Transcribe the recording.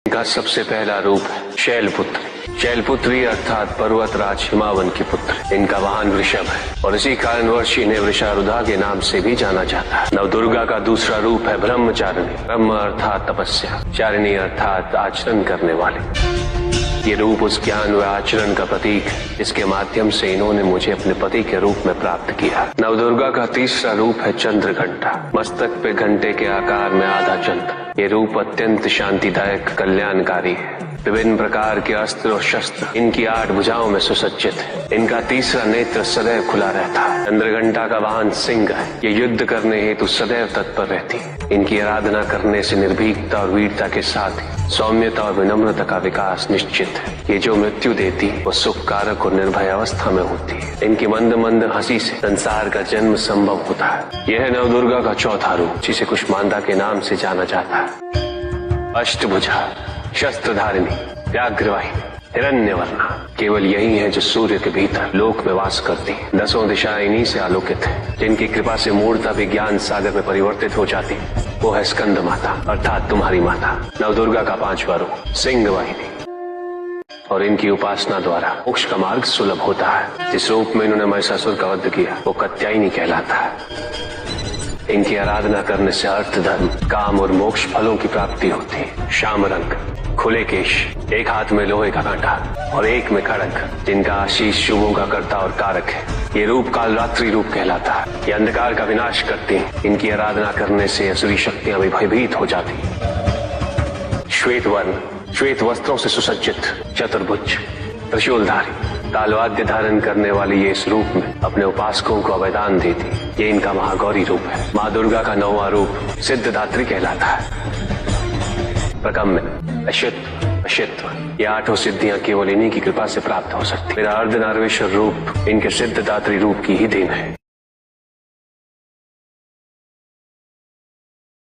इनका सबसे पहला रूप है शैलपुत्री। शैलपुत्री अर्थात पर्वतराज हिमावन की पुत्र। इनका वाहन वृषभ है और इसी कारणवश इन्हें वृषारुधा के नाम से भी जाना जाता है। नवदुर्गा का दूसरा रूप है ब्रह्मचारिणी। ब्रह्म अर्थात तपस्या, चारिणी अर्थात आचरण करने वाली। ये रूप उस ज्ञान व आचरण का प्रतीक है जिसके माध्यम से इन्होंने मुझे अपने पति के रूप में प्राप्त किया। नवदुर्गा का तीसरा रूप है चंद्रघंटा। मस्तक पे घंटे के आकार में आधा चंद्र। ये रूप अत्यंत शांतिदायक, कल्याणकारी है। विभिन्न प्रकार के अस्त्र और शस्त्र इनकी 8 भुजाओं में सुसज्जित है। इनका तीसरा नेत्र सदैव खुला रहता है। चंद्रघंटा का वाहन सिंह है। ये युद्ध करने हेतु सदैव तत्पर रहती है। इनकी आराधना करने से निर्भीकता और वीरता के साथ ही सौम्यता और विनम्रता का विकास निश्चित है। ये जो मृत्यु देती है वो सुख कारक और निर्भय अवस्था में होती है। इनकी मंद मंद हंसी से संसार का जन्म संभव होता है। यह है नवदुर्गा का चौथा रूप, जिसे कुष्मांडा के नाम से जाना जाता है। अष्टभुजा, शस्त्रधारिणी, व्याघ्रवाहिनी, हिरण्यवर्णा। केवल यही है जो सूर्य के भीतर लोक में वास करती है। 10 दिशाएं इन्हीं से आलोकित है। जिनकी कृपा से मूर्ता भी ज्ञान सागर में परिवर्तित हो जाती है। वो है स्कंद माता अर्थात तुम्हारी माता। नवदुर्गा का 5वां रूप सिंह वाहिनी और इनकी उपासना द्वारा मोक्ष का मार्ग सुलभ होता है। जिस रूप में इन्होंने महिषासुर का वध किया वो कात्यायनी कहलाता है। इनकी आराधना करने से अर्थ, धर्म, काम और मोक्ष फलों की प्राप्ति होती है। श्याम रंग, खुले केश, एक हाथ में लोहे का कांटा और एक में खड़ग, जिनका आशीष शुभों का कर्ता और कारक है। ये रूप कालरात्रि रूप कहलाता है। ये अंधकार का विनाश करती है। इनकी आराधना करने से असुरी शक्तियां भी भयभीत हो जाती है। श्वेत वर्ण, श्वेत वस्त्रों से सुसज्जित, चतुर्भुज, त्रिशूलधारी, तालवाद्य धारण करने वाली ये इस रूप में अपने उपासकों को अभयदान देती। ये इनका महागौरी रूप है। माँ दुर्गा का 9वां रूप सिद्धदात्री कहलाता है। प्रकम्य, अशित्व, ये 8 सिद्धियां केवल इन्हीं की कृपा से प्राप्त हो सकती। मेरा अर्धनारीश्वर रूप इनके सिद्धदात्री रूप की ही देन है।